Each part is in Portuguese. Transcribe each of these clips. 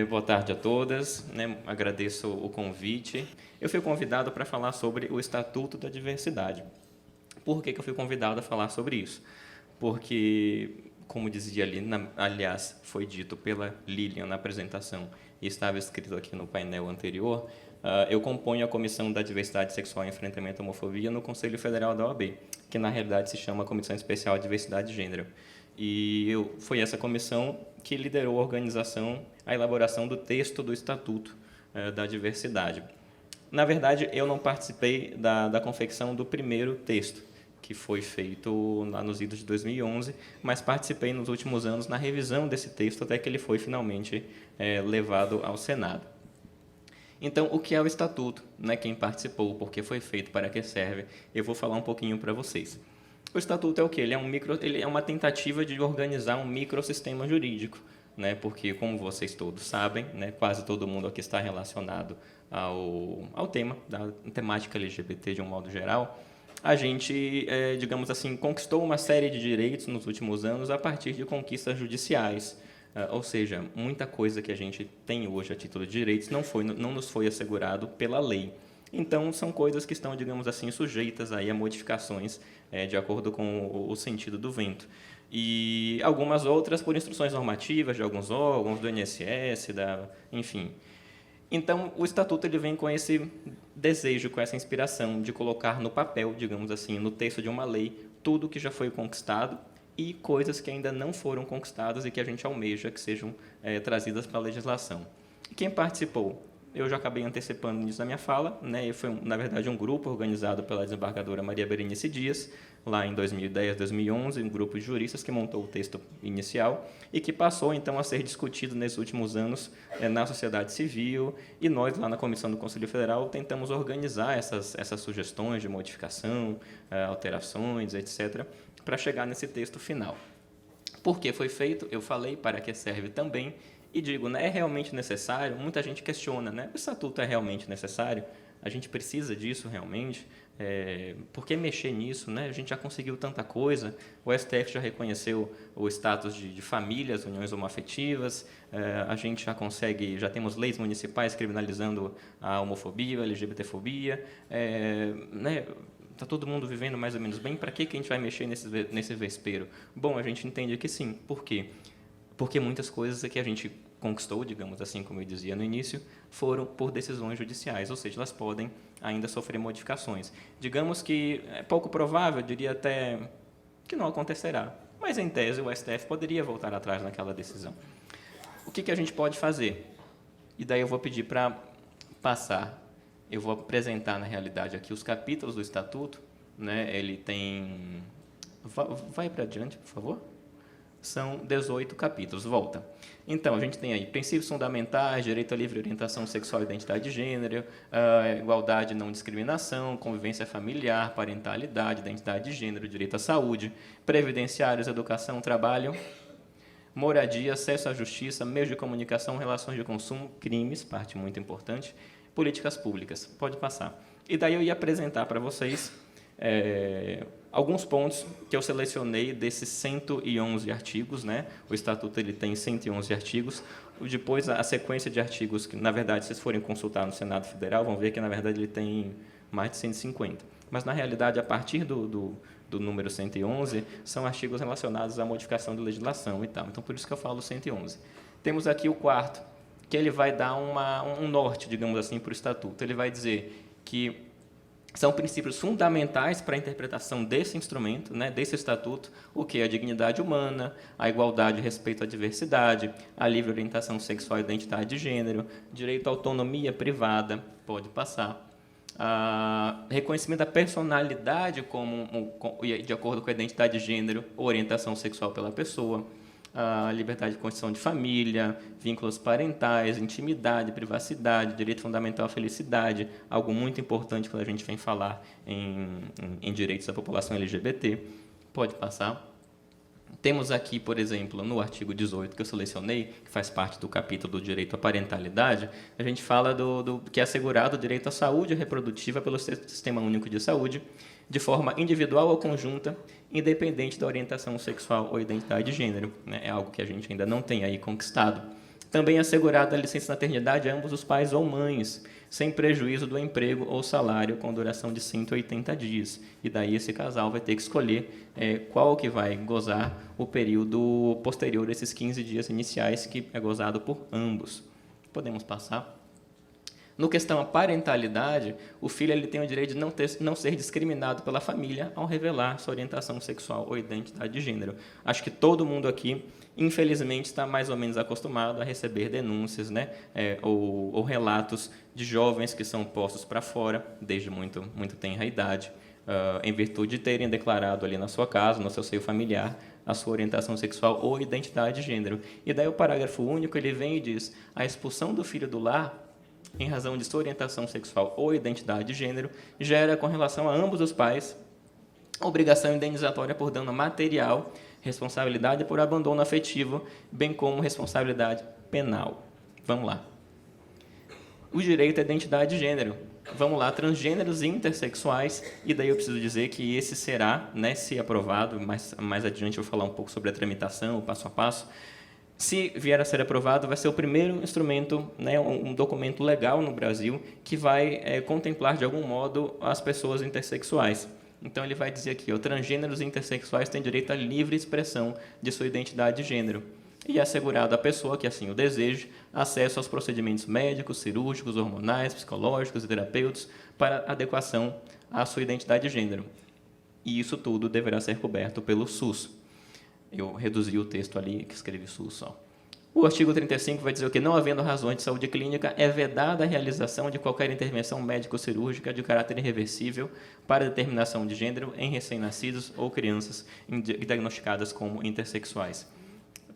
Boa tarde a todas, né? Agradeço o convite. Eu fui convidado para falar sobre o Estatuto da Diversidade. Por que eu fui convidado a falar sobre isso? Porque, como dizia ali, aliás, foi dito pela Lilian na apresentação e estava escrito aqui no painel anterior, eu componho a Comissão da Diversidade Sexual e Enfrentamento à Homofobia no Conselho Federal da OAB, que na realidade se chama Comissão Especial de Diversidade de Gênero. E foi essa comissão que liderou a organização, a elaboração do texto do Estatuto da Diversidade. Na verdade, eu não participei da confecção do primeiro texto, que foi feito lá nos idos de 2011, mas participei nos últimos anos na revisão desse texto até que ele foi finalmente levado ao Senado. Então, o que é o Estatuto? Né? Quem participou, por que foi feito, para que serve, eu vou falar um pouquinho para vocês. O Estatuto é o quê? Ele é uma tentativa de organizar um microsistema jurídico, né? Porque, como vocês todos sabem, né, quase todo mundo aqui está relacionado ao tema, da temática LGBT de um modo geral. A gente, digamos assim, conquistou uma série de direitos nos últimos anos a partir de conquistas judiciais. Ou seja, muita coisa que a gente tem hoje a título de direitos não nos foi assegurado pela lei. Então, são coisas que estão, digamos assim, sujeitas aí a modificações de acordo com o sentido do vento. E algumas outras por instruções normativas de alguns órgãos, do INSS, enfim. Então, o Estatuto ele vem com esse desejo, com essa inspiração de colocar no papel, digamos assim, no texto de uma lei, tudo que já foi conquistado e coisas que ainda não foram conquistadas e que a gente almeja que sejam trazidas para a legislação. E quem participou? Eu já acabei antecipando isso na minha fala, né? Foi, na verdade, um grupo organizado pela desembargadora Maria Berenice Dias, lá em 2010, 2011, um grupo de juristas que montou o texto inicial e que passou, então, a ser discutido nesses últimos anos na sociedade civil, e nós, lá na Comissão do Conselho Federal, tentamos organizar essas sugestões de modificação, alterações, etc., para chegar nesse texto final. Por que foi feito? Eu falei, para que serve também. E digo, né, é realmente necessário? Muita gente questiona, né? O Estatuto é realmente necessário? A gente precisa disso realmente? Por que mexer nisso? Né? A gente já conseguiu tanta coisa. O STF já reconheceu o status de famílias, uniões homoafetivas. A gente já temos leis municipais criminalizando a homofobia, a LGBTfobia. Né? Está todo mundo vivendo mais ou menos bem? Para que a gente vai mexer nesse vespeiro? Bom, a gente entende que sim. Por quê? Porque muitas coisas que a gente conquistou, digamos assim, como eu dizia no início, foram por decisões judiciais, ou seja, elas podem ainda sofrer modificações. Digamos que é pouco provável, eu diria até que não acontecerá, mas em tese o STF poderia voltar atrás naquela decisão. O que a gente pode fazer? E daí eu vou pedir para passar. Eu vou apresentar, na realidade, aqui os capítulos do Estatuto. Né? Ele tem... Vai para adiante, por favor. São 18 capítulos. Volta. Então, a gente tem aí princípios fundamentais, direito à livre orientação sexual e identidade de gênero, igualdade e não discriminação, convivência familiar, parentalidade, identidade de gênero, direito à saúde, previdenciários, educação, trabalho, moradia, acesso à justiça, meios de comunicação, relações de consumo, crimes, parte muito importante, políticas públicas. Pode passar. E daí eu ia apresentar para vocês alguns pontos que eu selecionei desses 111 artigos. Né? O Estatuto ele tem 111 artigos. Depois, a sequência de artigos, que, na verdade, se vocês forem consultar no Senado Federal, vão ver que, na verdade, ele tem mais de 150. Mas, na realidade, a partir do número 111, são artigos relacionados à modificação de legislação e tal. Então, por isso que eu falo 111. Temos aqui o quarto, que ele vai dar um norte, digamos assim, para o Estatuto. Ele vai dizer que são princípios fundamentais para a interpretação desse instrumento, né, desse estatuto, o que é a dignidade humana, a igualdade e respeito à diversidade, a livre orientação sexual e identidade de gênero, direito à autonomia privada, pode passar, reconhecimento da personalidade de acordo com a identidade de gênero ou orientação sexual pela pessoa, a liberdade de constituição de família, vínculos parentais, intimidade, privacidade, direito fundamental à felicidade, algo muito importante quando a gente vem falar em direitos da população LGBT. Pode passar. Temos aqui, por exemplo, no artigo 18, que eu selecionei, que faz parte do capítulo do direito à parentalidade, a gente fala do que é assegurado o direito à saúde reprodutiva pelo Sistema Único de Saúde, de forma individual ou conjunta, independente da orientação sexual ou identidade de gênero. Né? É algo que a gente ainda não tem aí conquistado. Também é assegurada a licença maternidade a ambos os pais ou mães, sem prejuízo do emprego ou salário, com duração de 180 dias. E daí esse casal vai ter que escolher qual que vai gozar o período posterior a esses 15 dias iniciais, que é gozado por ambos. Podemos passar? No questão a parentalidade, o filho ele tem o direito de não ser discriminado pela família ao revelar sua orientação sexual ou identidade de gênero. Acho que todo mundo aqui, infelizmente, está mais ou menos acostumado a receber denúncias, né, ou relatos de jovens que são postos para fora, desde muito tenra idade, em virtude de terem declarado ali na sua casa, no seu seio familiar, a sua orientação sexual ou identidade de gênero. E daí o parágrafo único ele vem e diz: a expulsão do filho do lar em razão de sua orientação sexual ou identidade de gênero, gera, com relação a ambos os pais, obrigação indenizatória por dano material, responsabilidade por abandono afetivo, bem como responsabilidade penal. Vamos lá. O direito à identidade de gênero. Vamos lá, transgêneros e intersexuais, e daí eu preciso dizer que esse será, né, se aprovado, mais adiante eu vou falar um pouco sobre a tramitação, o passo a passo. Se vier a ser aprovado, vai ser o primeiro instrumento, né, um documento legal no Brasil que vai contemplar, de algum modo, as pessoas intersexuais. Então, ele vai dizer aqui, transgêneros e intersexuais têm direito à livre expressão de sua identidade de gênero e é assegurado à pessoa que assim o deseje acesso aos procedimentos médicos, cirúrgicos, hormonais, psicológicos e terapêuticos para adequação à sua identidade de gênero. E isso tudo deverá ser coberto pelo SUS. Eu reduzi o texto ali, que escrevi SUS só. O artigo 35 vai dizer o que? Não havendo razões de saúde clínica, é vedada a realização de qualquer intervenção médico-cirúrgica de caráter irreversível para determinação de gênero em recém-nascidos ou crianças diagnosticadas como intersexuais.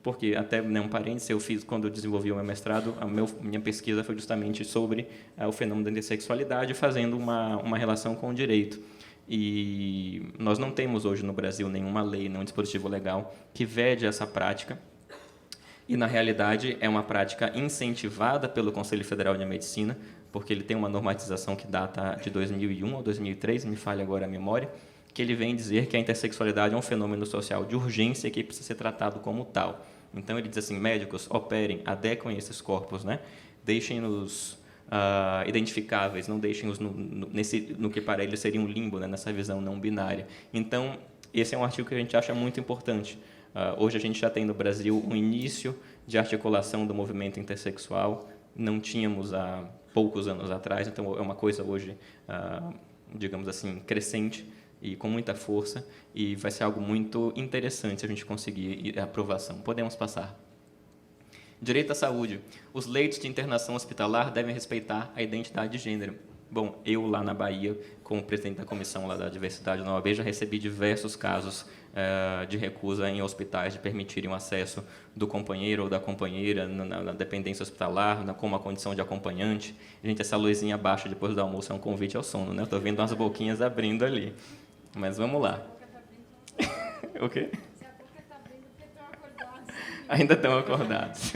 Porque, até um parênteses, eu fiz, quando eu desenvolvi o meu mestrado, minha pesquisa foi justamente sobre o fenômeno da intersexualidade, fazendo uma relação com o direito. E nós não temos hoje no Brasil nenhuma lei, nenhum dispositivo legal que vede essa prática. E, na realidade, é uma prática incentivada pelo Conselho Federal de Medicina, porque ele tem uma normatização que data de 2001 ou 2003, me falha agora a memória, que ele vem dizer que a intersexualidade é um fenômeno social de urgência e que precisa ser tratado como tal. Então, ele diz assim, médicos, operem, adequem esses corpos, né? Deixem-nos identificáveis, não deixem-os no que para eles seria um limbo, né, nessa visão não binária. Então, esse é um artigo que a gente acha muito importante. Hoje a gente já tem no Brasil um início de articulação do movimento intersexual, não tínhamos há poucos anos atrás, então é uma coisa hoje, digamos assim, crescente e com muita força, e vai ser algo muito interessante se a gente conseguir a aprovação. Podemos passar. Direito à saúde. Os leitos de internação hospitalar devem respeitar a identidade de gênero. Bom, eu lá na Bahia, como presidente da comissão lá da diversidade na OAB, já recebi diversos casos de recusa em hospitais de permitirem o acesso do companheiro ou da companheira na dependência hospitalar, com uma condição de acompanhante. Gente, essa luzinha abaixo depois do almoço é um convite ao sono, né? Estou vendo umas boquinhas abrindo ali. Mas vamos lá. O quê? Ainda estão acordados.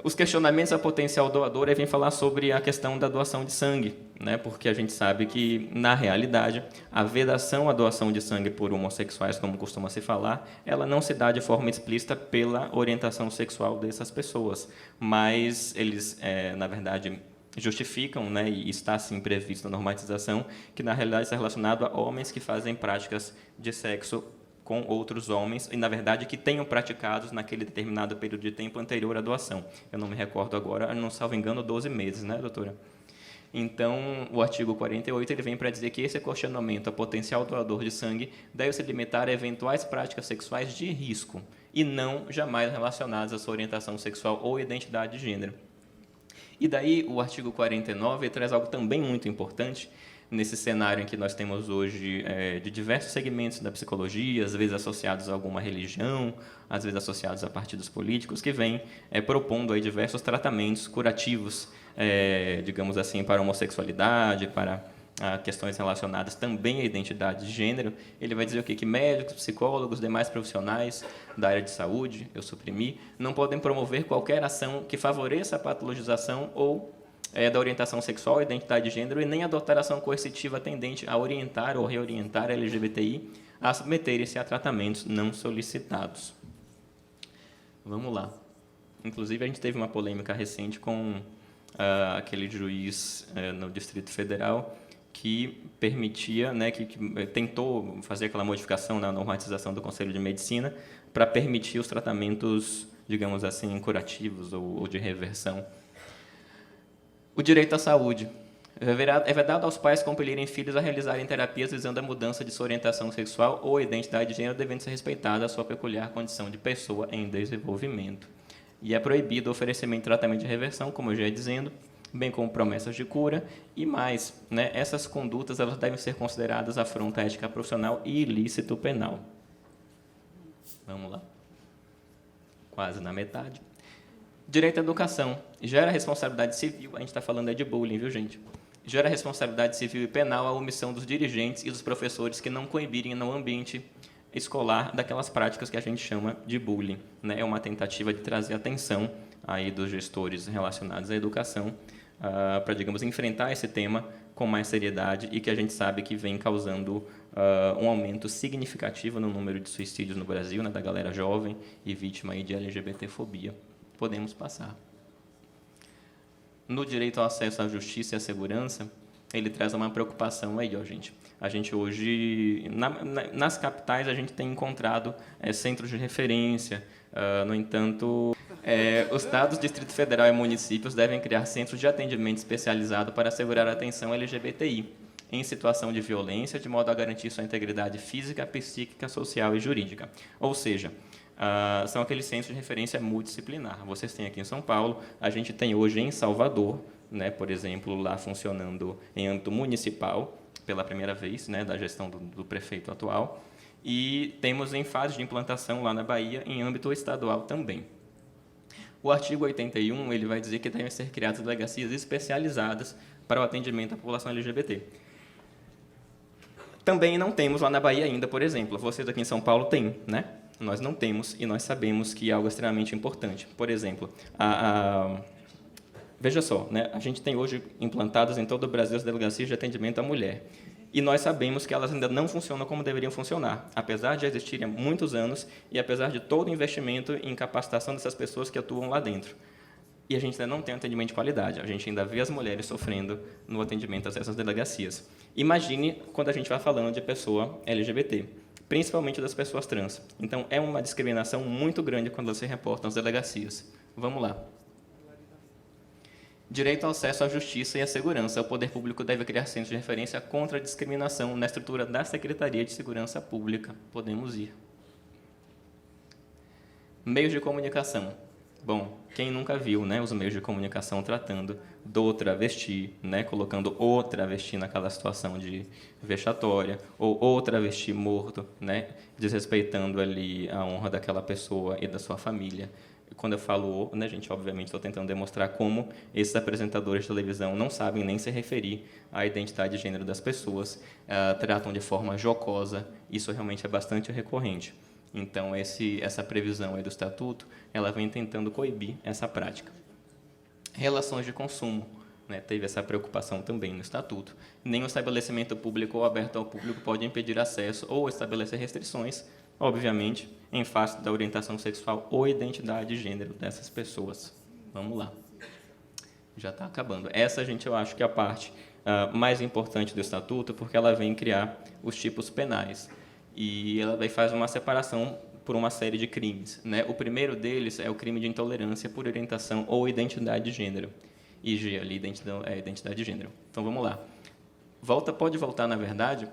Os questionamentos a potencial doador vêm falar sobre a questão da doação de sangue, né? Porque a gente sabe que, na realidade, a vedação à doação de sangue por homossexuais, como costuma se falar, ela não se dá de forma explícita pela orientação sexual dessas pessoas, mas eles, na verdade, justificam, né, e está assim previsto na normatização, que na realidade está relacionado a homens que fazem práticas de sexo com outros homens, e na verdade que tenham praticados naquele determinado período de tempo anterior à doação. Eu não me recordo agora, não salvo engano, 12 meses, né, doutora? Então, o artigo 48 ele vem para dizer que esse questionamento a potencial doador de sangue deve se limitar a eventuais práticas sexuais de risco, e não jamais relacionadas à sua orientação sexual ou identidade de gênero. E daí, o artigo 49 traz algo também muito importante, nesse cenário em que nós temos hoje de diversos segmentos da psicologia, às vezes associados a alguma religião, às vezes associados a partidos políticos, que vêm propondo aí diversos tratamentos curativos, digamos assim, para a homossexualidade, para questões relacionadas também à identidade de gênero. Ele vai dizer o quê? Que médicos, psicólogos, demais profissionais da área de saúde, eu suprimi, não podem promover qualquer ação que favoreça a patologização ou da orientação sexual, identidade de gênero, e nem adotar ação coercitiva tendente a orientar ou reorientar a LGBTI a submeterem-se a tratamentos não solicitados. Vamos lá. Inclusive, a gente teve uma polêmica recente com aquele juiz no Distrito Federal que permitia, né, que tentou fazer aquela modificação na normatização do Conselho de Medicina para permitir os tratamentos, digamos assim, curativos ou de reversão. O direito à saúde. É vedado aos pais compelirem filhos a realizarem terapias visando a mudança de sua orientação sexual ou identidade de gênero, devendo ser respeitada a sua peculiar condição de pessoa em desenvolvimento. E é proibido o oferecimento de tratamento de reversão, como eu já ia dizendo, bem como promessas de cura e mais, né, essas condutas elas devem ser consideradas afronta à ética profissional e ilícito penal. Vamos lá. Quase na metade. Direito à educação. Gera responsabilidade civil, a gente está falando de bullying, viu, gente? Gera responsabilidade civil e penal a omissão dos dirigentes e dos professores que não coibirem no ambiente escolar daquelas práticas que a gente chama de bullying, né? É uma tentativa de trazer atenção aí dos gestores relacionados à educação para, digamos, enfrentar esse tema com mais seriedade e que a gente sabe que vem causando um aumento significativo no número de suicídios no Brasil, né, da galera jovem e vítima aí de LGBTfobia. Podemos passar. No direito ao acesso à justiça e à segurança, ele traz uma preocupação aí, ó, gente. A gente hoje, nas capitais, a gente tem encontrado centros de referência. No entanto, os estados, Distrito Federal e municípios devem criar centros de atendimento especializado para assegurar a atenção LGBTI em situação de violência, de modo a garantir sua integridade física, psíquica, social e jurídica. Ou seja, são aqueles centros de referência multidisciplinar. Vocês têm aqui em São Paulo, a gente tem hoje em Salvador, né, por exemplo, lá funcionando em âmbito municipal, pela primeira vez, né, da gestão do prefeito atual, e temos em fase de implantação lá na Bahia, em âmbito estadual também. O artigo 81 ele vai dizer que devem ser criadas delegacias especializadas para o atendimento à população LGBT. Também não temos lá na Bahia ainda, por exemplo. Vocês aqui em São Paulo têm, né? Nós não temos e nós sabemos que é algo extremamente importante. Por exemplo, veja só, né? A gente tem hoje implantadas em todo o Brasil as delegacias de atendimento à mulher. E nós sabemos que elas ainda não funcionam como deveriam funcionar, apesar de existirem há muitos anos e apesar de todo o investimento em capacitação dessas pessoas que atuam lá dentro. E a gente ainda não tem um atendimento de qualidade, a gente ainda vê as mulheres sofrendo no atendimento a essas delegacias. Imagine quando a gente vai falando de pessoa LGBT, principalmente das pessoas trans. Então, é uma discriminação muito grande quando elas se reportam às delegacias. Vamos lá. Direito ao acesso à justiça e à segurança. O poder público deve criar centros de referência contra a discriminação na estrutura da Secretaria de Segurança Pública. Podemos ir. Meios de comunicação. Bom, quem nunca viu, né, os meios de comunicação tratando do travesti, né, colocando o travesti naquela situação de vexatória, ou o travesti morto, né, desrespeitando ali a honra daquela pessoa e da sua família. Quando eu falo o, né, gente, obviamente estou tentando demonstrar como esses apresentadores de televisão não sabem nem se referir à identidade de gênero das pessoas, tratam de forma jocosa, isso realmente é bastante recorrente. Então, essa previsão aí do Estatuto, ela vem tentando coibir essa prática. Relações de consumo, né, teve essa preocupação também no Estatuto. Nenhum estabelecimento público ou aberto ao público pode impedir acesso ou estabelecer restrições, obviamente, em face da orientação sexual ou identidade de gênero dessas pessoas. Vamos lá. Já está acabando. Essa, gente, eu acho que é a parte mais importante do Estatuto, porque ela vem criar os tipos penais. E ela faz uma separação por uma série de crimes, né? O primeiro deles é o crime de intolerância por orientação ou identidade de gênero. IG ali, identidade de gênero. Então, vamos lá. Pode voltar, na verdade,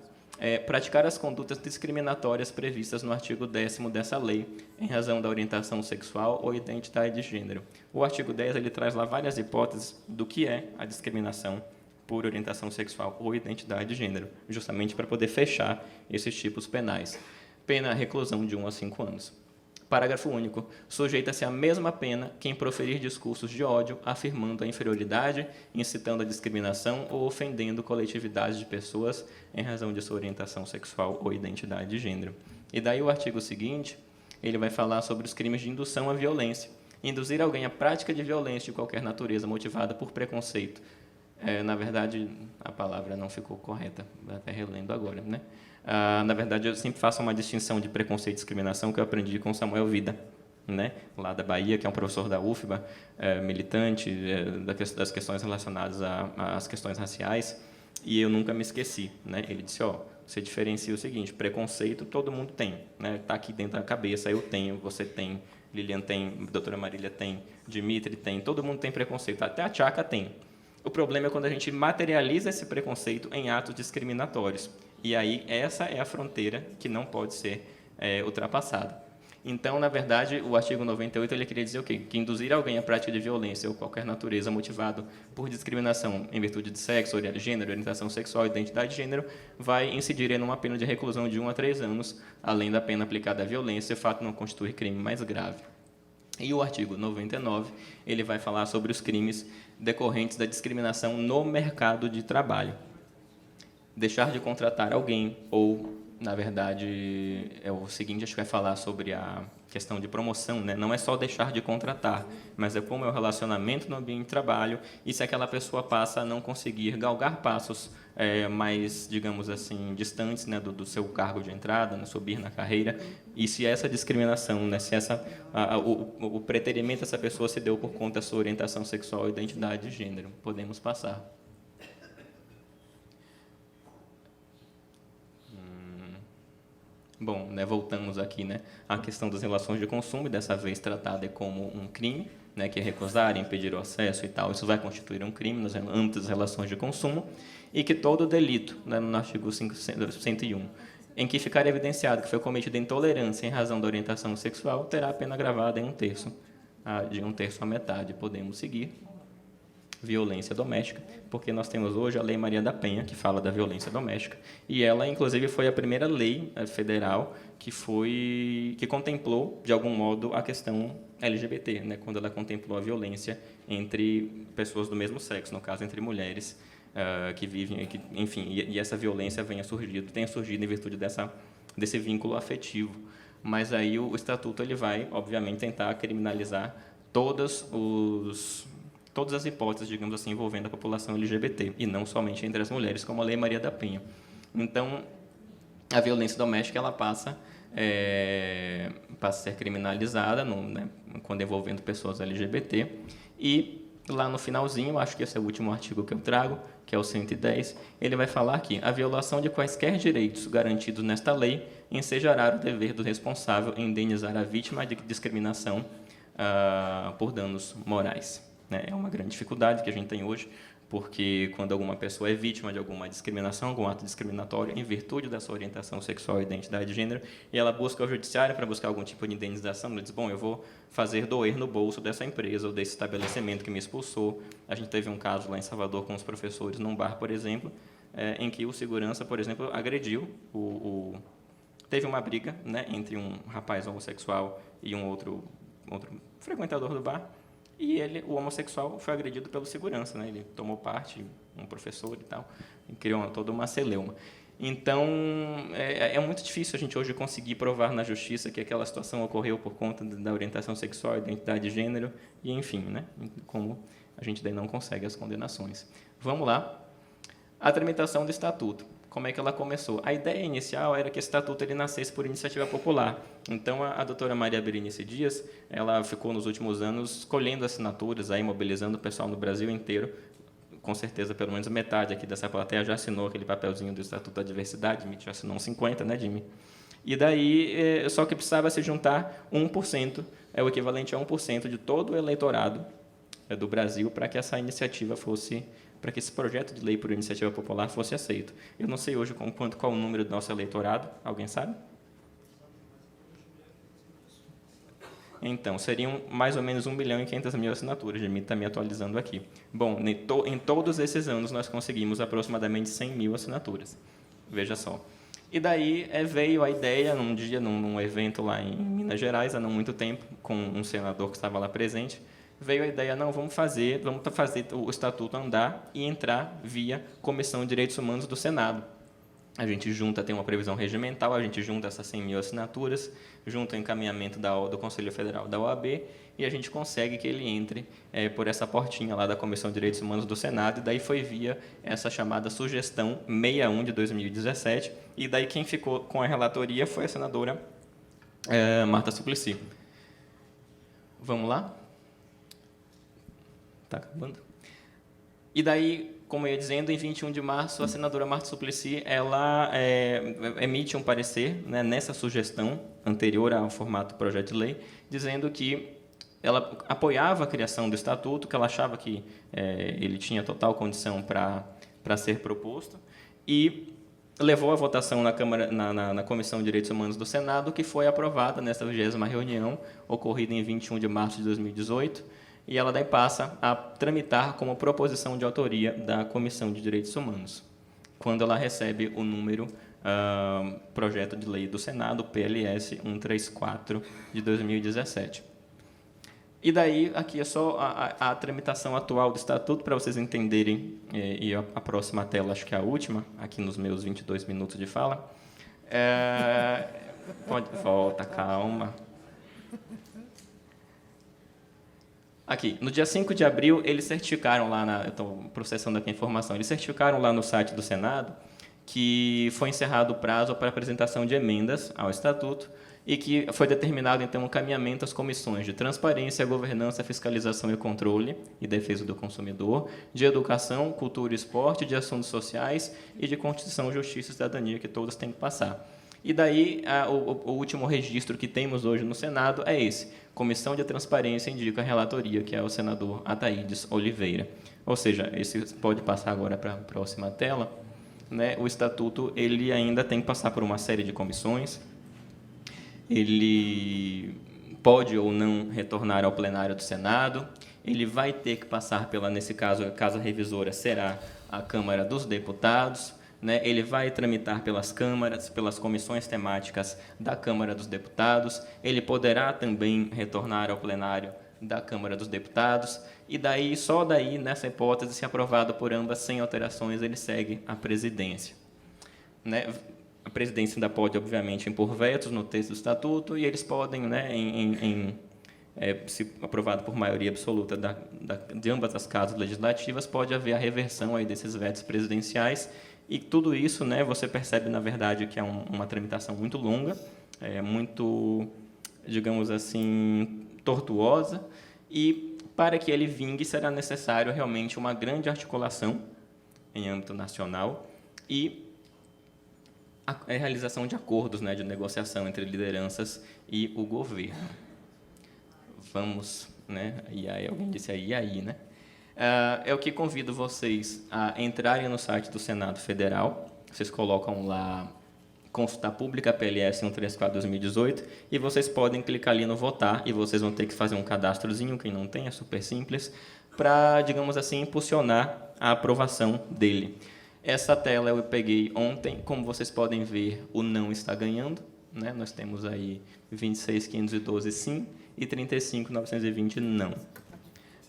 praticar as condutas discriminatórias previstas no artigo 10º dessa lei, em razão da orientação sexual ou identidade de gênero. O artigo 10 ele traz lá várias hipóteses do que é a discriminação por orientação sexual ou identidade de gênero, justamente para poder fechar esses tipos penais. Pena reclusão de 1 a 5 anos. Parágrafo único. Sujeita-se à mesma pena quem proferir discursos de ódio, afirmando a inferioridade, incitando a discriminação ou ofendendo coletividades de pessoas em razão de sua orientação sexual ou identidade de gênero. E daí o artigo seguinte, ele vai falar sobre os crimes de indução à violência. Induzir alguém à prática de violência de qualquer natureza motivada por preconceito. Na verdade, a palavra não ficou correta, até relendo agora, né? Na verdade, eu sempre faço uma distinção de preconceito e discriminação que eu aprendi com Samuel Vida, né, lá da Bahia, que é um professor da UFBA, militante das questões relacionadas às questões raciais, e eu nunca me esqueci, né? Ele disse, você diferencia o seguinte, preconceito todo mundo tem, né? Está aqui dentro da cabeça, eu tenho, você tem, Lilian tem, a doutora Marília tem, Dimitri tem, todo mundo tem preconceito, até a Tchaka tem. O problema é quando a gente materializa esse preconceito em atos discriminatórios. E aí, essa é a fronteira que não pode ser ultrapassada. Então, na verdade, o artigo 98 ele queria dizer o quê? Que induzir alguém à prática de violência ou qualquer natureza motivado por discriminação em virtude de sexo, gênero, orientação sexual, identidade de gênero, vai incidir em uma pena de reclusão de 1 a 3 anos, além da pena aplicada à violência, o fato não constitui crime mais grave. E o artigo 99, ele vai falar sobre os crimes decorrentes da discriminação no mercado de trabalho. Deixar de contratar alguém ou, na verdade, é o seguinte, acho que vai falar sobre a questão de promoção, né? Não é só deixar de contratar, mas é como é o relacionamento no ambiente de trabalho e se aquela pessoa passa a não conseguir galgar passos mais, digamos assim, distantes, né, do seu cargo de entrada, né, subir na carreira, e se essa discriminação, né, se o preterimento dessa pessoa se deu por conta da sua orientação sexual e identidade de gênero. Podemos passar. Bom, né, voltamos aqui, né, à questão das relações de consumo, e dessa vez tratada como um crime, né, que é recusar, impedir o acesso e tal, isso vai constituir um crime no âmbito das relações de consumo, e que todo delito, né, no artigo 101, em que ficar evidenciado que foi cometido intolerância em razão da orientação sexual, terá a pena agravada em 1/3, de 1/3 à metade. Podemos seguir. Violência doméstica, porque nós temos hoje a Lei Maria da Penha, que fala da violência doméstica, e ela, inclusive, foi a primeira lei federal que contemplou, de algum modo, a questão LGBT, né, quando ela contemplou a violência entre pessoas do mesmo sexo, no caso, entre mulheres que vivem, enfim, e essa violência tenha surgido em virtude desse vínculo afetivo. Mas aí o Estatuto ele vai, obviamente, tentar criminalizar todas as hipóteses, digamos assim, envolvendo a população LGBT, e não somente entre as mulheres, como a Lei Maria da Penha. Então, a violência doméstica ela passa a ser criminalizada né, quando envolvendo pessoas LGBT, e lá no finalzinho, acho que esse é o último artigo que eu trago, que é o 110, ele vai falar que a violação de quaisquer direitos garantidos nesta lei ensejará o dever do responsável em indenizar a vítima de discriminação por danos morais. É uma grande dificuldade que a gente tem hoje, porque quando alguma pessoa é vítima de alguma discriminação, algum ato discriminatório, em virtude da sua orientação sexual e identidade de gênero, e ela busca o judiciário para buscar algum tipo de indenização, ela diz, bom, eu vou fazer doer no bolso dessa empresa ou desse estabelecimento que me expulsou. A gente teve um caso lá em Salvador com os professores num bar, por exemplo, em que o segurança, por exemplo, agrediu Teve uma briga, né, entre um rapaz homossexual e um outro frequentador do bar, e o homossexual foi agredido pelo segurança, né? Ele tomou parte, um professor e tal, e criou toda uma celeuma. Então, é muito difícil a gente hoje conseguir provar na justiça que aquela situação ocorreu por conta da orientação sexual, identidade de gênero, e enfim, né? Como a gente daí não consegue as condenações. Vamos lá. A tramitação do Estatuto. Como é que ela começou? A ideia inicial era que esse estatuto ele nascesse por iniciativa popular. Então, a doutora Maria Berenice Dias, ela ficou nos últimos anos colhendo assinaturas, aí, mobilizando o pessoal no Brasil inteiro. Com certeza, pelo menos metade aqui dessa plateia já assinou aquele papelzinho do Estatuto da Diversidade. Jimmy já assinou uns 50, né, Jimmy? E daí, só que precisava se juntar 1%, é o equivalente a 1% de todo o eleitorado do Brasil para que essa iniciativa para que esse projeto de lei por iniciativa popular fosse aceito. Eu não sei hoje qual o número do nosso eleitorado, alguém sabe? Então, seriam mais ou menos 1.500.000 assinaturas, Jimmy está me atualizando aqui. Bom, em todos esses anos nós conseguimos aproximadamente 100.000 assinaturas, veja só. E daí veio a ideia, num dia, num evento lá em Minas Gerais, há não muito tempo, com um senador que estava lá presente, veio a ideia, não, vamos fazer o Estatuto andar e entrar via Comissão de Direitos Humanos do Senado. A gente tem uma previsão regimental, a gente junta essas 100.000 assinaturas, junta o encaminhamento do Conselho Federal da OAB, e a gente consegue que ele entre por essa portinha lá da Comissão de Direitos Humanos do Senado, e daí foi via essa chamada Sugestão 61 de 2017, e daí quem ficou com a relatoria foi a senadora Marta Suplicy. Vamos lá? Está acabando? E daí, como eu ia dizendo, em 21 de março, a senadora Marta Suplicy, ela emite um parecer, né, nessa sugestão anterior ao formato do projeto de lei, dizendo que ela apoiava a criação do estatuto, que ela achava que ele tinha total condição para ser proposto, e levou à votação na Câmara, na Comissão de Direitos Humanos do Senado, que foi aprovada nessa 20ª reunião, ocorrida em 21 de março de 2018, e ela daí passa a tramitar como proposição de autoria da Comissão de Direitos Humanos, quando ela recebe o número projeto de lei do Senado, PLS 134, de 2017. E daí, aqui é só a tramitação atual do Estatuto, para vocês entenderem, e a próxima tela, acho que é a última, aqui nos meus 22 minutos de fala. Volta, calma. Aqui, no dia 5 de abril, eles certificaram lá, eu estou processando aqui a informação, eles certificaram lá no site do Senado que foi encerrado o prazo para apresentação de emendas ao Estatuto, e que foi determinado, então, o encaminhamento às comissões de Transparência, Governança, Fiscalização e Controle e Defesa do Consumidor, de Educação, Cultura e Esporte, de Assuntos Sociais e de Constituição, Justiça e Cidadania, que todas têm que passar. E daí, o último registro que temos hoje no Senado é esse. Comissão de Transparência indica a relatoria, que é o senador Ataídes Oliveira. Ou seja, esse pode passar agora para a próxima tela, né? O Estatuto ele ainda tem que passar por uma série de comissões. Ele pode ou não retornar ao plenário do Senado, ele vai ter que passar pela, nesse caso, a Casa Revisora será a Câmara dos Deputados, né? Ele vai tramitar pelas câmaras, pelas comissões temáticas da Câmara dos Deputados, ele poderá também retornar ao plenário da Câmara dos Deputados, e daí, só daí, nessa hipótese, se aprovado por ambas sem alterações, ele segue à presidência, né? A presidência ainda pode, obviamente, impor vetos no texto do Estatuto, e eles podem, né, se aprovado por maioria absoluta de ambas as casas legislativas, pode haver a reversão aí desses vetos presidenciais, e tudo isso, né, você percebe, na verdade, que é uma tramitação muito longa, muito, digamos assim, tortuosa, e para que ele vingue será necessário realmente uma grande articulação em âmbito nacional e a realização de acordos, né, de negociação entre lideranças e o governo. Vamos, né? E aí, alguém disse aí, e aí, né? É o que convido vocês a entrarem no site do Senado Federal. Vocês colocam lá Consulta Pública PLS 134/2018 e vocês podem clicar ali no votar e vocês vão ter que fazer um cadastrozinho, quem não tem, é super simples, para, digamos assim, impulsionar a aprovação dele. Essa tela eu peguei ontem, como vocês podem ver, o não está ganhando, né? Nós temos aí 26.512 sim e 35.920 não.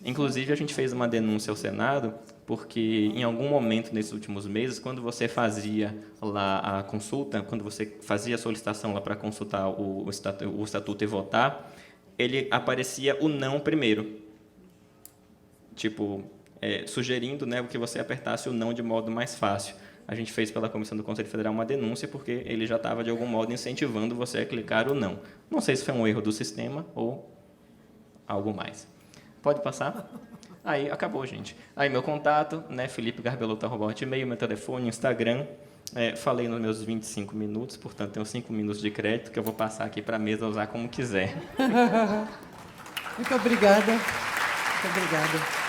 Inclusive, a gente fez uma denúncia ao Senado, porque em algum momento nesses últimos meses, quando você fazia lá a consulta, quando você fazia a solicitação lá para consultar o estatuto e votar, ele aparecia o não primeiro. Tipo, sugerindo, né, que você apertasse o não de modo mais fácil. A gente fez pela Comissão do Conselho Federal uma denúncia porque ele já estava, de algum modo, incentivando você a clicar o não. Não sei se foi um erro do sistema ou algo mais. Pode passar? Aí, acabou, gente. Aí, meu contato, né, felipe.garbelotto@hotmail, meu telefone, Instagram. Falei nos meus 25 minutos, portanto, tenho 5 minutos de crédito que eu vou passar aqui para a mesa usar como quiser. Muito obrigada. Muito obrigada.